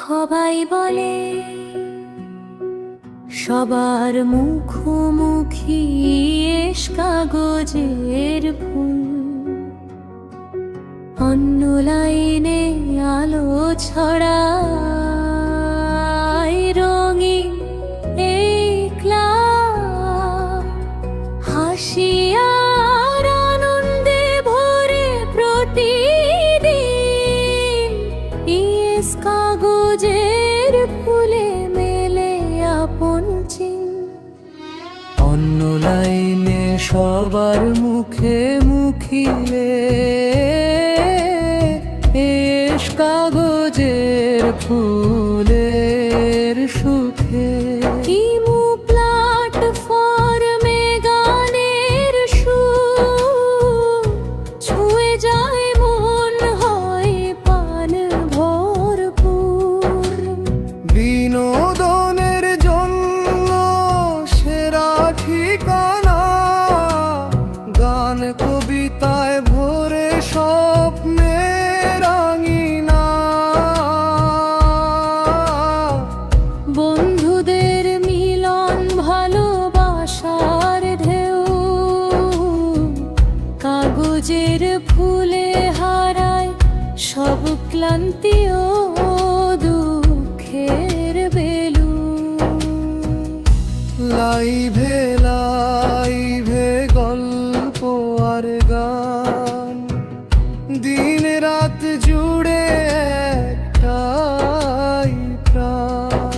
সবাই বলে সবার মুখোমুখি এস কাগজের ফুল, অন্য লাইনে আলো ছড়ায় রঙিন একলা হাসি আর আনন্দে ভরে প্রতিদিন। ইয়েস কাগজের ফুলে মেলে আপন চিন, অন্য লাইনে সবার মুখে মুখিলে এস কাগজের ফুলের সুখে। ইমু প্ল্যাটফর্মে গানের সুর ছুঁয়ে যায় মন, হয় পান ভরপুর। বিনোদনের জন্য সেরা ঠিকানা, গান কবিতায় ভরে স্বপ্নের আঙিনা। বন্ধুদের মিলন ভালোবাসার ঢেউ, কাগজের ফুলে হারায় সব ক্লান্তি ও দুঃখের বেলু। লাইভে লাইভে গল্প আর গান, দিন রাত জুড়ে একটাই প্রাণ।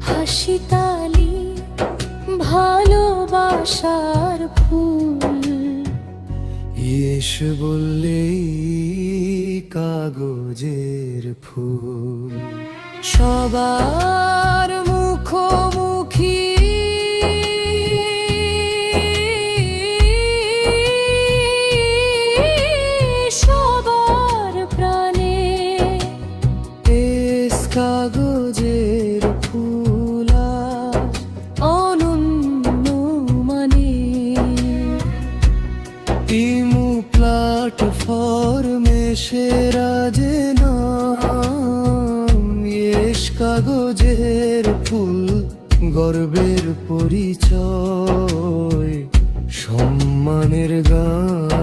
হাসি তালি ভালোবাসার ফুল, ইয়েস বললেই কাগজের ফুল। সবার মুখোমুখি সবার প্রাণে এস কাগজের ফুলা অনন্য মানে। ইমু প্ল্যাটফর্মে সেরা যে নাম, ইয়েস কাগজের ফুল গর্বের পরিচয়, সম্মানের গান।